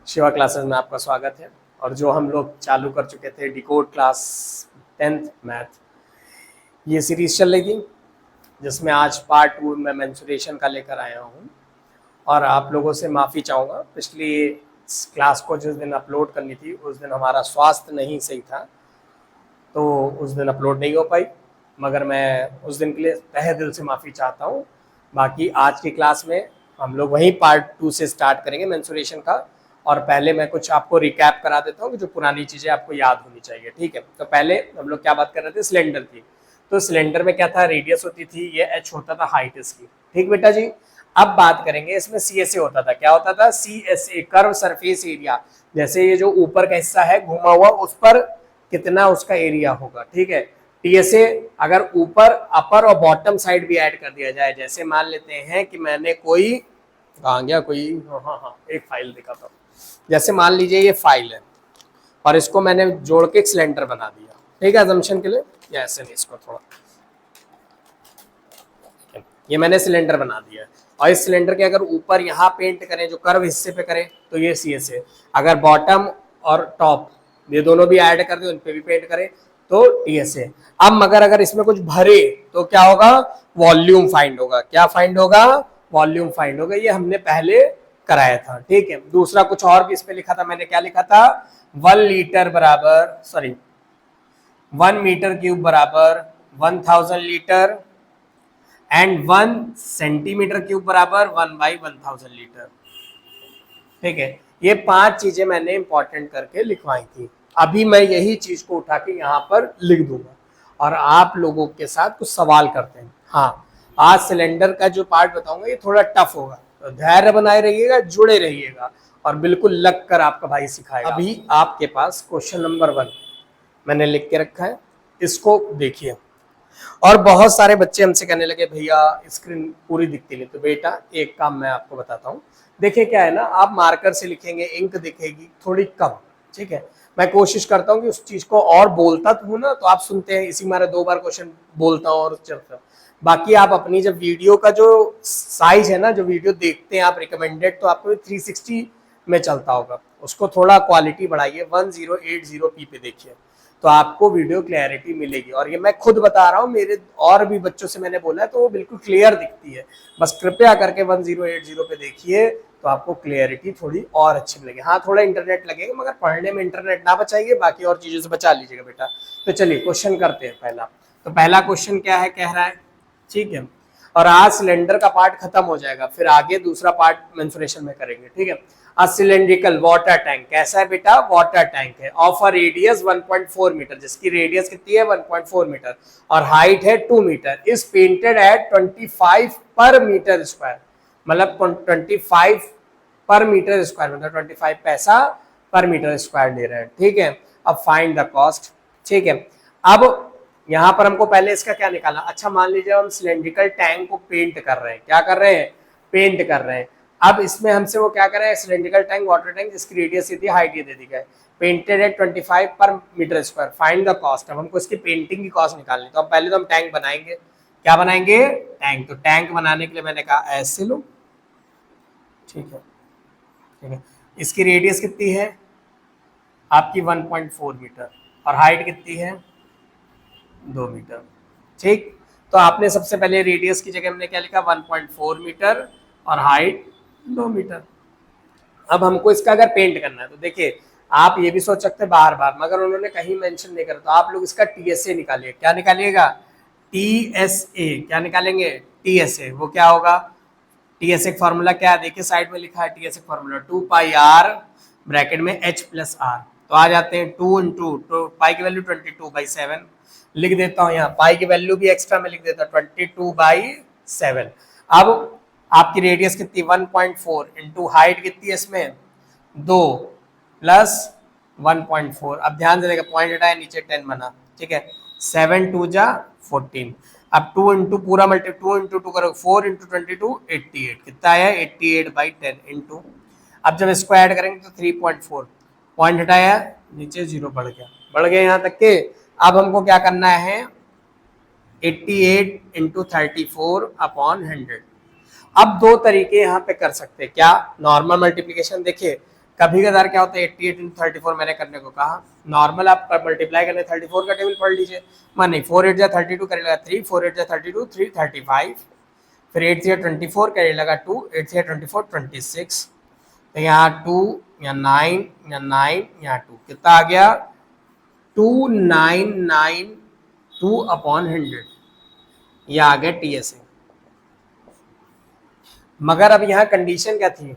Shiva classes में आपका स्वागत है। और जो हम लोग चालू कर चुके थे डिकोड क्लास 10th मैथ, ये सीरीज चल रही थी जिसमें आज पार्ट 2 में मेंसुरेशन का लेकर आया हूँ। और आप लोगों से माफ़ी चाहूँगा, पिछली क्लास को जिस दिन अपलोड करनी थी उस दिन हमारा स्वास्थ्य नहीं सही था, तो उस दिन अपलोड नहीं हो पाई, मगर मैं उस दिन के लिए तहे दिल से माफ़ी चाहता हूँ। बाकी आज की क्लास में हम लोग वहीं पार्ट 2 से स्टार्ट करेंगे मेंसुरेशन का। और पहले मैं कुछ आपको रिकैप करा देता हूँ कि जो पुरानी चीज़ें आपको याद होनी चाहिए, ठीक है। तो पहले हम लोग क्या बात कर रहे थे, सिलेंडर की। तो सिलेंडर में क्या था, रेडियस होती थी, ये एच होता था हाइट इसकी, ठीक बेटा जी। अब बात करेंगे इसमें सी एस ए होता था। क्या होता था, C S A, curve surface area. जैसे ये जो ऊपर का हिस्सा है घुमा हुआ, उस पर कितना उसका एरिया होगा, ठीक है। टीएसए अगर ऊपर अपर और बॉटम साइड भी ऐड कर दिया जाए, जैसे मान लेते हैं कि मैंने कोई कहाँ गया कोई, हाँ एक फाइल दिखा था। जैसे मान लीजिए ये फाइल है और इसको मैंने जोड़ के एक सिलेंडर बना दिया, ठीक है, अजम्पशन के लिए। या ऐसे नहीं, इसको थोड़ा, ये मैंने सिलेंडर बना दिया और इस सिलेंडर के अगर ऊपर यहाँ पेंट करें, जो कर्व हिस्से पे करें, तो ये सी एस है। अगर बॉटम और टॉप ये दोनों भी ऐड कर दे, उन पे भी पेंट करें, तो टी एस है। अब मगर अगर इसमें कुछ भरे तो क्या होगा, वॉल्यूम फाइंड होगा। क्या फाइंड होगा, वॉल्यूम फाइंड होगा। ये हमने पहले कराया था, ठीक है। दूसरा कुछ और भी इस पे लिखा था मैंने, क्या लिखा था, 1 लीटर बराबर, सॉरी 1 मीटर क्यूब बराबर 1000 लीटर एंड 1 सेंटीमीटर क्यूब बराबर 1/1000 लीटर, ठीक है। ये 5 चीजें मैंने इंपॉर्टेंट करके लिखवाई थी। अभी मैं यही चीज को उठा के यहाँ पर लिख दूंगा और आप लोगों के साथ कुछ सवाल करते हैं। हाँ, आज सिलेंडर का जो पार्ट बताऊंगा ये थोड़ा टफ होगा, तो धैर्य बनाए रहिएगा, जुड़े रहिएगा और बिल्कुल लग कर आपका भाई सिखाएगा। अभी आपके पास क्वेश्चन नंबर 1 मैंने लिख के रखा है, इसको देखिए। और बहुत सारे बच्चे हमसे कहने लगे भैया स्क्रीन पूरी दिखती नहीं। तो बेटा एक काम मैं आपको बताता हूँ, देखिए क्या है ना, आप मार्कर से लिखेंगे, इंक दिखेगी थोड़ी कम, ठीक है। मैं कोशिश करता हूँ कि उस चीज को, और बोलता तो हूँ ना, तो आप सुनते हैं, इसी मारे 2 बार क्वेश्चन बोलता हूँ और चलता हूँ। बाकी आप अपनी जब वीडियो का जो साइज है ना, जो वीडियो देखते हैं आप रिकमेंडेड, तो आपको 360 में चलता होगा, उसको थोड़ा क्वालिटी बढ़ाइए, 1080p पे देखिए, तो आपको वीडियो क्लैरिटी मिलेगी। और ये मैं खुद बता रहा हूँ, मेरे और भी बच्चों से मैंने बोला है, तो वो बिल्कुल क्लियर दिखती है। बस कृपया करके 1080 पे देखिए, तो आपको क्लियरिटी थोड़ी और अच्छी मिलेगी। हाँ, थोड़ा इंटरनेट लगेगा, मगर पढ़ने में इंटरनेट ना बचाइए, बाकी और चीजों से बचा लीजिएगा बेटा। तो चलिए क्वेश्चन करते हैं पहला। तो पहला क्वेश्चन क्या है, कह रहा है, ठीक है। और आज सिलेंडर का पार्ट खत्म हो जाएगा, फिर आगे दूसरा पार्ट मेंसुरेशन में करेंगे, ठीक है। अ सिलेंड्रिकल वाटर टैंक, कैसा है बेटा, वाटर टैंक है, ऑफ अ रेडियस 1.4 मीटर, जिसकी रेडियस कितनी है 1.4 मीटर और हाइट है 2 मीटर, इज पेंटेड एट 25 पर मीटर स्क्वायर। मतलब 25 पर मीटर स्क्वायर, मतलब 25 पैसा पर मीटर स्क्वायर दे रहे हैं, ठीक है। अब फाइंड द कॉस्ट, ठीक है। अब यहाँ पर हमको पहले इसका क्या निकालना, अच्छा मान लीजिए हम सिलेंड्रिकल टैंक को पेंट कर रहे हैं, क्या कर रहे हैं, पेंट कर रहे हैं। अब इसमें हमसे वो क्या कर रहे हैं, सिलेंड्रिकल टैंक वाटर टैंक, जिसकी रेडियस थी, हाइट ये दे दी गई, पेंटेड है 25 पर metre square, find the cost. अब हमको इसकी पेंटिंग की कॉस्ट निकालनी, तो अब पहले तो हम टैंक बनाएंगे। क्या बनाएंगे, टैंक। तो टैंक बनाने के लिए मैंने कहा ऐसे लो, ठीक है, ठीक है। इसकी रेडियस कितनी है आपकी 1.4 मीटर और हाइट कितनी है 2 मीटर, ठीक। तो आपने सबसे पहले रेडियस की जगह हमने क्या लिखा, 1.4 मीटर और हाइट 2 मीटर। अब हमको इसका अगर पेंट करना है, तो देखिए आप ये भी सोच सकते हैं बार बार, मगर उन्होंने कहीं मेंशन नहीं करा, तो आप लोग इसका टीएसए निकालिए। क्या निकालिएगा, टीएसए। क्या निकालेंगे, टीएसए। वो क्या होगा, टीएसए का फॉर्मूला क्या है, देखिए साइड में लिखा है टीएसए का फॉर्मूला 2πr ब्रैकेट में h प्लस r। तो आ जाते हैं 2 इंटू, तो पाई की वैल्यू 22/7 लिख देता हूँ, यहाँ पाई की वैल्यू भी एक्स्ट्रा में लिख देता हूँ 22/7। अब आपकी रेडियस कितनी 1.4 इंटू हाइट कितनी है इसमें 2 प्लस 1.4। अब ध्यान से देखा, पॉइंट हटाया, नीचे 10 बना, ठीक है। 7 2 जा 14। अब 2 इंटू पूरा मल्टी 2 इंटू 2 करो 4 इंटू 22 88, कितना आया 88/10 इंटू, अब जब इसको ऐड करेंगे तो 3.4, पॉइंट हटाया, नीचे 0 बढ़ गया यहाँ तक के। अब हमको क्या करना है, 88 इंटू 34/100। अब 2 तरीके यहाँ पे कर सकते हैं, क्या, नॉर्मल मल्टीप्लीकेशन। देखिए कभी कदार क्या होता है 88 इंटू 34 मैंने करने को कहा, नॉर्मल आप मल्टीप्लाई करने 34 का टेबल पढ़ लीजिए। मान नहीं 4 8 जा 32 करे लगा 3, 4 8 जा 32 3 35, फिर 8 से 24 करे लगा 2, 8 से 24 26, तो यहाँ 2 यहाँ 9 यहाँ 9 यहाँ 2, कितना आ गया 2992 अपॉन 100, ये आ गया TSA। मगर अब यहाँ कंडीशन क्या थी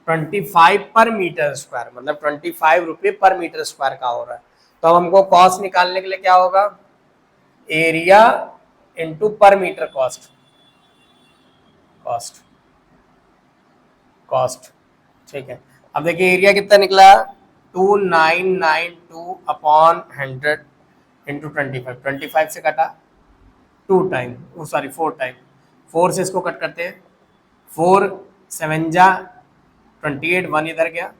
25 पर मीटर स्क्वायर, मतलब 25 रुपये पर मीटर स्क्वायर का हो रहा है। तो अब हमको कॉस्ट निकालने के लिए क्या होगा, एरिया इंटू पर मीटर कॉस्ट, कॉस्ट कॉस्ट ठीक है। अब देखिए एरिया कितना निकला 2992 अपॉन 100 इंटू 25 से कटा 2 टाइम, सॉरी 4 टाइम, 4 से इसको कट करते हैं, 4 7 जा 28, 1 इधर गया,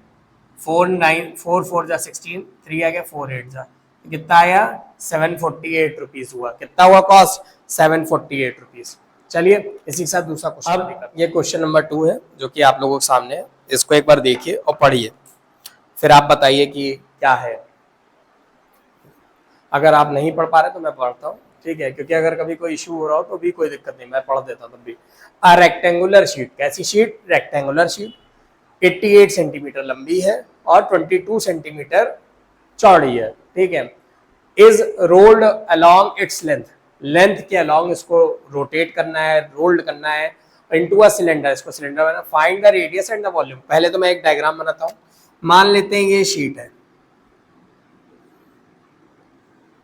4 9 4 4 जा 16, 3 आ गया, 4 8 जा, कितना आया 748 रुपीज हुआ। कितना हुआ कॉस्ट 748 रुपीज। चलिए इसी के साथ दूसरा क्वेश्चन, अब ये क्वेश्चन नंबर 2 है जो कि आप लोगों के सामने है, इसको एक बार देखिए और पढ़िए, फिर आप बताइए कि क्या है। अगर आप नहीं पढ़ पा रहे तो मैं पढ़ता हूँ, ठीक है, क्योंकि अगर कभी कोई इशू हो रहा हो तो भी कोई दिक्कत नहीं, मैं पढ़ देता हूँ तब भी। अ रेक्टेंगुलर शीट, कैसी शीट, रेक्टेंगुलर शीट 88 सेंटीमीटर लंबी है और 22 सेंटीमीटर चौड़ी है, ठीक है। Is rolled along its length, length के अलॉन्ग इसको रोटेट करना है, रोल्ड करना है इनटू अ सिलेंडर, इसको सिलेंडर बना। Find the radius and the volume. पहले तो मैं एक डायग्राम बनाता हूँ, मान लेते हैं ये शीट है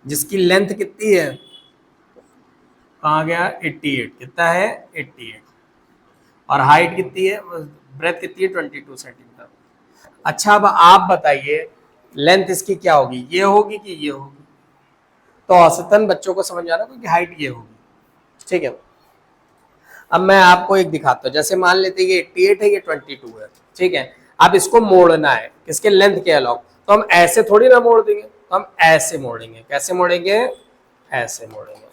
जिसकी लेंथ कितनी है, कहाँ गया 88, कितना है 88, और हाइट कितनी है, ब्रेथ कितनी है 22 सेंटीमीटर। अच्छा अब आप बताइए लेंथ इसकी क्या होगी, ये होगी कि ये होगी, तो औसतन बच्चों को समझ आ रहा है कि हाइट ये होगी, ठीक है। अब मैं आपको एक दिखाता हूँ, जैसे मान लेते हैं ये 88 है, ये 22 है, ठीक है। अब इसको मोड़ना है किसके, लेंथ के अलॉन्ग, तो हम ऐसे थोड़ी ना मोड़ देंगे, तो हम ऐसे मोड़ेंगे। कैसे मोड़ेंगे, ऐसे मोड़ेंगे,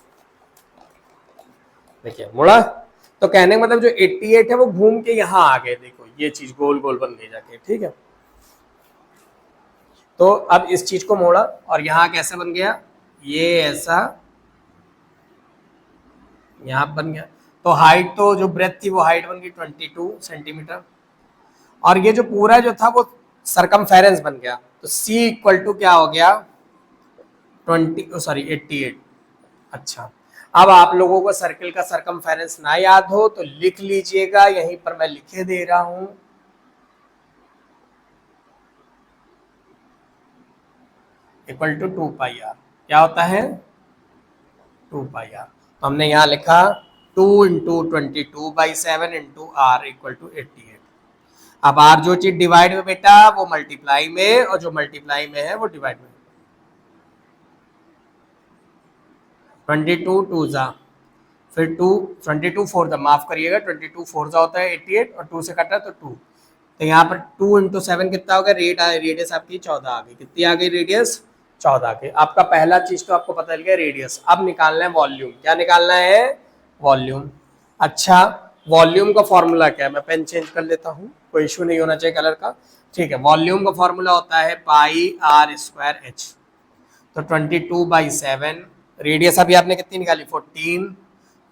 देखिए मुड़ा। तो कहने का मतलब जो 88 है वो घूम के यहाँ आ गए, देखो ये चीज गोल गोल बन गई जाके, ठीक है। तो अब इस चीज को मोड़ा और यहाँ कैसे बन गया, ये ऐसा यहाँ बन गया। तो हाइट तो जो ब्रेथ थी वो हाइट बन गई 22 सेंटीमीटर, और ये जो पूरा जो था वो सरकमफेरेंस बन गया। तो C इक्वल टू क्या हो गया 88। अच्छा अब आप लोगों को सर्किल का सरकमफेरेंस ना याद हो तो लिख लीजिएगा, यहीं पर मैं लिखे दे रहा हूं, इक्वल टू 2 पाई आर। क्या होता है 2 पाई आर। तो हमने यहां लिखा 2 into 22/7 into R equal to 88। अब आर जो चीज डिवाइड में बेटा वो मल्टीप्लाई में, और जो मल्टीप्लाई में है वो डिवाइड में। 22 2 जा, फिर 2 22 4 जा, माफ करिएगा 22 4 जा होता है 88, और 2 से कटा तो 2। तो यहाँ पर 2 इंटू 7 कितना हो गया, रेडियस आपकी 14 आ गई। कितनी आ गई रेडियस 14 के। आपका पहला चीज तो आपको पता चल गया रेडियस। अब निकालना है वॉल्यूम। क्या निकालना है, वॉल्यूम। अच्छा वॉल्यूम का फॉर्मूला क्या है, मैं पेन चेंज कर लेता हूँ, कोई इशू नहीं होना चाहिए कलर का, ठीक है। वॉल्यूम का फॉर्मूला होता है पाई आर स्क्वायर एच। तो 22/7, रेडियस अभी आपने कितनी निकाली 14,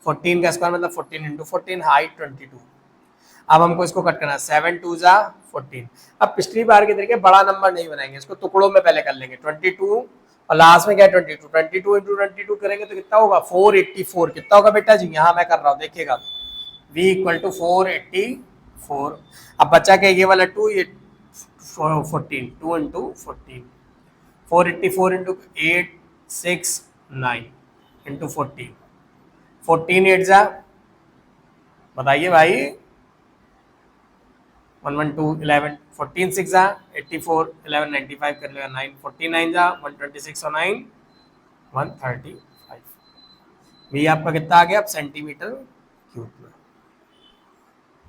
14 का स्क्वायर मतलब 14 इंटू 14, हाइट 22। अब हमको इसको कट करना है, 7 2 जा 14। अब पिछली बार के तरीके बड़ा नंबर नहीं बनाएंगे, इसको टुकड़ों में पहले कर लेंगे 22, और लास्ट में क्या 22, 22 इंटू 22 करेंगे तो कितना होगा 484। कितना होगा बेटा जी, यहाँ मैं कर रहा हूँ देखिएगा, v इक्वल टू 484। अब बचा क्या ये वाला 2, ये 14, 2 इंटू 14, 484 इंटू 8 6 9 इंटू 14, 14 8 जा, बताइए भाई 1 1 2 11, 14 6 जा 84, 11 95 कर लेगा 9, 49 जा 126 और 9 135। भी आपका कितना आ गया अब सेंटीमीटर क्यूब में,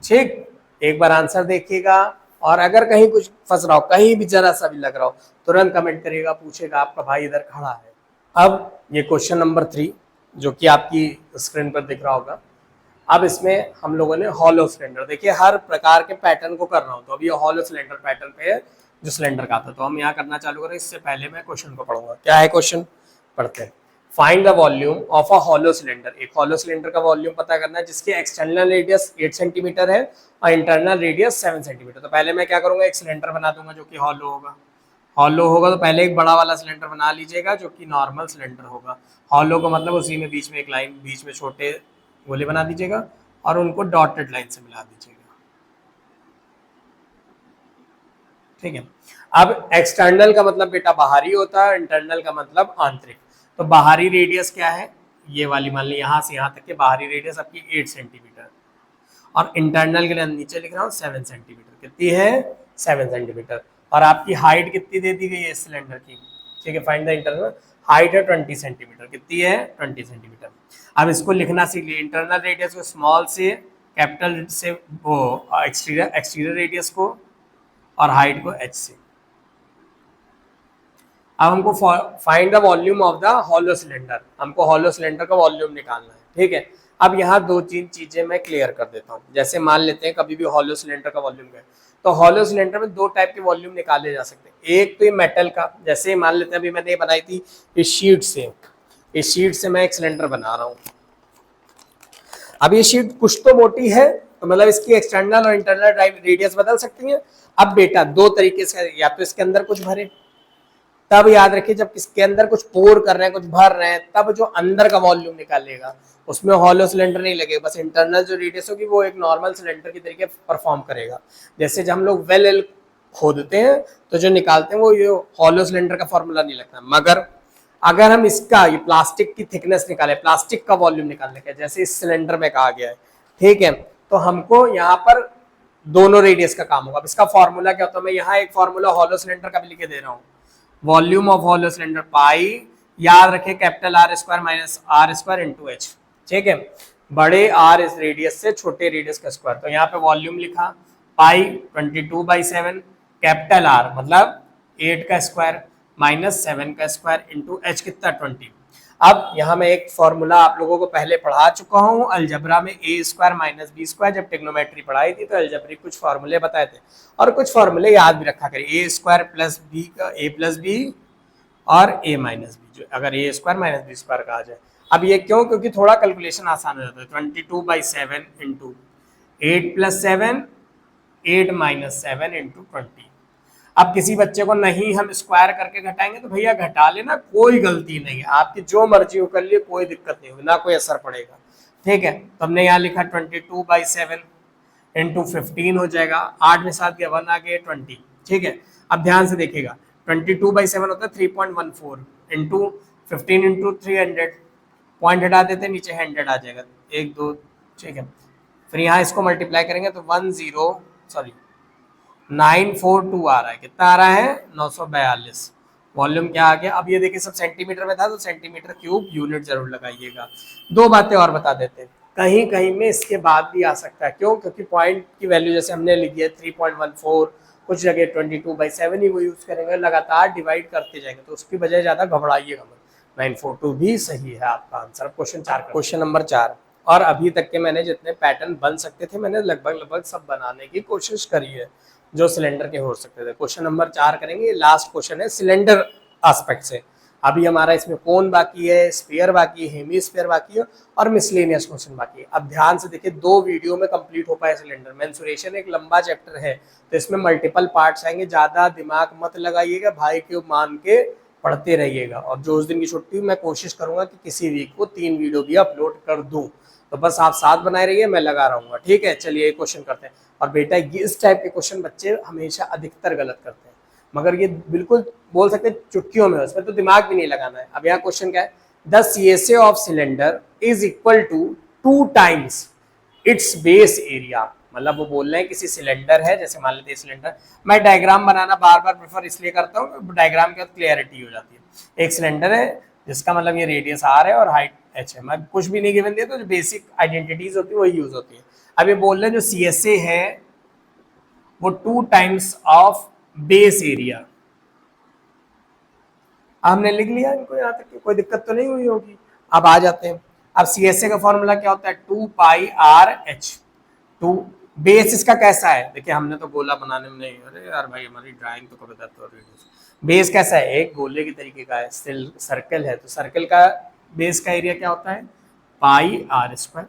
ठीक। एक बार आंसर देखिएगा, और अगर कहीं कुछ फंस रहा हो, कहीं भी जरा सा भी लग रहा हो, तुरंत कमेंट करिएगा, पूछेगा, आपका भाई इधर खड़ा है। अब ये क्वेश्चन नंबर 3 जो कि आपकी स्क्रीन पर दिख रहा होगा, अब इसमें हम लोगों ने हॉलो सिलेंडर, देखिए हर प्रकार के पैटर्न को कर रहा हूँ, तो अभी ये हॉलो सिलेंडर पैटर्न पे है जो सिलेंडर का था। तो हम यहाँ करना चालू करें, इससे पहले मैं क्वेश्चन को पढ़ूंगा। क्या है क्वेश्चन, पढ़ते हैं। Find the volume of a hollow cylinder, एक हॉलो सिलेंडर का वॉल्यूम पता करना है जिसकी एक्सटर्नल रेडियस 8 सेंटीमीटर है और इंटरनल रेडियस 7 सेंटीमीटर। तो पहले मैं क्या करूंगा, एक सिलेंडर बना दूंगा जो कि हॉलो होगा। हॉलो होगा तो पहले एक बड़ा वाला सिलेंडर बना लीजिएगा जो कि नॉर्मल सिलेंडर होगा। हॉलो का मतलब उसी में बीच में एक लाइन, बीच में छोटे गोले बना दीजिएगा और उनको डॉटेड लाइन से मिला दीजिएगा। ठीक है। अब एक्सटर्नल का मतलब बेटा बाहरी होता है, इंटरनल का मतलब आंतरिक। तो बाहरी रेडियस क्या है, ये वाली मान ली, यहां से यहां तक के बाहरी रेडियस आपकी 8 सेंटीमीटर और इंटरनल के लिए नीचे लिख रहा हूँ 7 सेंटीमीटर। कितनी है, 7 सेंटीमीटर। और आपकी हाइट कितनी दे दी गई है इस सिलेंडर की, ठीक है। फाइंड द इंटरनल हाइट है 20 सेंटीमीटर, कितनी है 20 सेंटीमीटर। अब इसको लिखना सीख लिए, इंटरनल रेडियस को स्मॉल से कैपिटल से, वो एक्सटीरियर रेडियस को और हाइट को एच से। अब हमको find the volume of the hollow cylinder, हमको हॉलो सिलेंडर का वॉल्यूम निकालना है, ठीक है। अब यहाँ दो तीन चीजें मैं क्लियर कर देता हूँ। जैसे मान लेते हैं कभी भी हॉलो सिलेंडर का वॉल्यूम है, तो हॉलो सिलेंडर में दो टाइप के वॉल्यूम निकाले जा सकते हैं। एक तो ये मेटल का, जैसे मान लेते हैं अभी मैंने ये बनाई थी इस शीट से, इस शीट से मैं एक सिलेंडर बना रहा हूँ। अब ये शीट कुछ तो मोटी है, तो मतलब इसकी एक्सटर्नल और इंटरनल रेडियस बदल सकती है। अब बेटा दो तरीके से, या तो इसके अंदर कुछ भरे, तब याद रखिए जब इसके अंदर कुछ पोर कर रहे हैं, कुछ भर रहे हैं, तब जो अंदर का वॉल्यूम निकालेगा उसमें हॉलो सिलेंडर नहीं लगेगा, बस इंटरनल जो रेडियस होगी वो एक नॉर्मल सिलेंडर की तरीके परफॉर्म करेगा। जैसे जब हम लोग वेल खोदते हैं तो जो निकालते हैं वो ये हॉलो सिलेंडर का फॉर्मूला नहीं लगता। मगर अगर हम इसका ये प्लास्टिक की थिकनेस निकाले, प्लास्टिक का वॉल्यूम निकालने का, जैसे इस सिलेंडर में कहा गया है, ठीक है, तो हमको यहाँ पर दोनों रेडियस का काम होगा। अब इसका फॉर्मूला क्या होता है, मैं यहाँ एक फॉर्मूला हॉलो सिलेंडर का भी लिखे दे रहा हूँ। Volume of hollow cylinder pi, याद रखें capital R square minus R square into H, ठीक है। बड़े आर इस रेडियस से छोटे रेडियस का स्क्वायर, तो यहाँ पे वॉल्यूम लिखा पाई 22/7, कैपिटल आर मतलब 8 का स्क्वायर माइनस 7 का स्क्वायर इंटू एच कितना 20। अब यहाँ मैं एक फॉर्मूला आप लोगों को पहले पढ़ा चुका हूँ अलजबरा में, ए स्क्वायर माइनस बी स्क्वायर, जब टेक्नोमेट्री पढ़ाई थी तो अलजबरी कुछ फॉर्मूले बताए थे और कुछ फॉर्मूले याद भी रखा करिए। ए स्क्वायर प्लस बी का ए प्लस बी और ए माइनस बी, जो अगर ए स्क्वायर माइनस बी स्क्वायर कहा जाए। अब ये क्यों, क्योंकि थोड़ा कैलकुलेशन आसान हो जाता है। 22/7 इंटू 8+7, 8-7 इंटू 20। अब किसी बच्चे को नहीं हम स्क्वायर करके घटाएंगे तो भैया घटा लेना, कोई गलती नहीं है, आपकी जो मर्जी हो कर लिए, कोई दिक्कत नहीं होगी, ना कोई असर पड़ेगा, ठीक है। तो हमने यहाँ लिखा 22/7 इंटू 15 हो जाएगा, 8 में 7 के 1 आ गए 20, ठीक है। अब ध्यान से देखिएगा 22/7 होता है 3.14 इंटू 15 इंटू 300, पॉइंट हटा देते नीचे 100 आ जाएगा, 1 2, ठीक है। फिर यहाँ इसको मल्टीप्लाई करेंगे तो 942 आ रहा है, कितना आ रहा है 942। वॉल्यूम क्या आ गया, अब ये देखिए सब सेंटीमीटर में था तो सेंटीमीटर क्यूब यूनिट जरूर लगाइएगा। दो बातें और बता देते हैं, कहीं कहीं में इसके बाद भी आ सकता है, क्यों, क्योंकि पॉइंट की वैल्यू जैसे हमने लिखी है 3.14, कुछ जगह 22/7 ही वो यूज करेंगे, लगातार डिवाइड करते जाएंगे, तो उसकी बजाय ज्यादा घबराइएगा मत। 942 भी सही है आपका आंसर। क्वेश्चन नंबर 4, और अभी तक के मैंने जितने पैटर्न बन सकते थे मैंने लगभग सब बनाने की कोशिश करी है जो सिलेंडर के हो सकते थे। क्वेश्चन नंबर 4 करेंगे, लास्ट क्वेश्चन है सिलेंडर एस्पेक्ट से। अभी हमारा इसमें कोन बाकी है, स्फीयर बाकी है, हेमी स्फीयर बाकी है और मिसलेनियस क्वेश्चन बाकी है। अब ध्यान से देखिए, 2 वीडियो में कंप्लीट हो पाए सिलेंडर। मेंसुरेशन एक लंबा चैप्टर है तो इसमें मल्टीपल पार्ट्स आएंगे, ज्यादा दिमाग मत लगाइएगा, भाई के मान के पढ़ते रहिएगा। और जो उस दिन की छुट्टी मैं कोशिश करूंगा कि किसी वीक को 3 वीडियो भी अपलोड कर दूं, तो बस आप साथ बनाए रहिए, मैं लगा रहूंगा, ठीक है। चलिए क्वेश्चन करते हैं। और बेटा ये इस टाइप के क्वेश्चन बच्चे हमेशा अधिकतर गलत करते हैं, मगर ये बिल्कुल बोल सकते हैं चुटकियों में, उसमें तो दिमाग भी नहीं लगाना है। अब यहाँ क्वेश्चन क्या है, the CSA of cylinder is equal to 2 times its base area. मतलब वो बोल रहे हैं किसी सिलेंडर है, जैसे मान लेते हैं सिलेंडर, मैं डायग्राम बनाना बार बार प्रेफर इसलिए करता हूँ, डायग्राम के बाद क्लियरिटी हो जाती है। एक सिलेंडर है जिसका मतलब ये रेडियस R है और हाइट H है, मैं कुछ भी नहीं गिवन दिया, तो जो बेसिक आइडेंटिटीज होती है वही यूज होती है। अब ये बोल रहे हैं जो CSA है वो 2 टाइम्स ऑफ बेस एरिया। हमने लिख लिया इनको, यहाँ तक कोई दिक्कत तो नहीं हुई होगी। अब आ जाते हैं, अब CSA का फॉर्मूला क्या होता है, 2πRH। 2 बेस इसका कैसा है, देखिए हमने तो गोला बनाने में नहीं, अरे यार भाई हमारी ड्राइंग तो कभी तो बेस कैसा है, एक गोले के तरीके का है, सर्कल है, तो सर्कल का बेस का एरिया क्या होता है, πr²।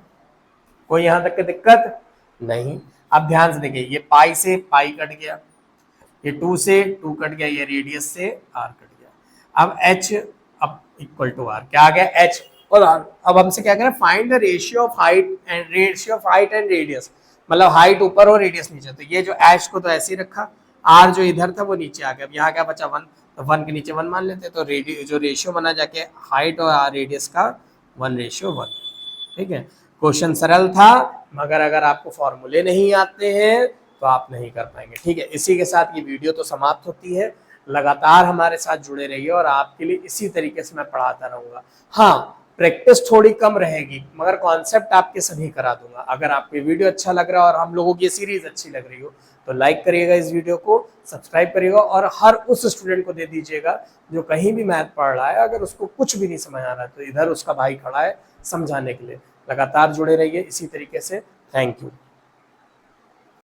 कोई यहां तक की दिक्कत नहीं। अब ध्यान से देखिए, ये पाई से पाई कट गया, ये 2 से 2 कट गया, ये रेडियस से r कट गया। अब h अब इक्वल टू r, क्या आ गया, h और r। अब हमसे क्या करें, find the ratio of height and radius, मतलब हाइट ऊपर और रेडियस नीचे। तो ये जो h को तो ऐसे ही रखा, r जो इधर था वो नीचे आ गया। अब यहाँ क्या बचा, 1, तो 1 के नीचे 1 मान लेते हैं। तो जो रेशियो बना जाके हाइट और रेडियस का 1:1। ठीक है, क्वेश्चन सरल था, मगर अगर आपको फॉर्मूले नहीं आते हैं तो आप नहीं कर पाएंगे। ठीक है, इसी के साथ ये वीडियो तो समाप्त होती है। लगातार हमारे साथ जुड़े रहिए और आपके लिए इसी तरीके से मैं पढ़ाता रहूंगा। हाँ, प्रैक्टिस थोड़ी कम रहेगी, मगर कॉन्सेप्ट आपके सभी करा दूंगा। अगर आपको वीडियो अच्छा लग रहा है और हम लोगों की सीरीज अच्छी लग रही हो तो लाइक करिएगा इस वीडियो को, सब्सक्राइब करिएगा और हर उस स्टूडेंट को दे दीजिएगा जो कहीं भी मैथ पढ़ रहा है, अगर उसको कुछ भी नहीं समझ आ रहा है तो इधर उसका भाई खड़ा है समझाने के लिए। लगातार जुड़े रहिए इसी तरीके से। Thank you.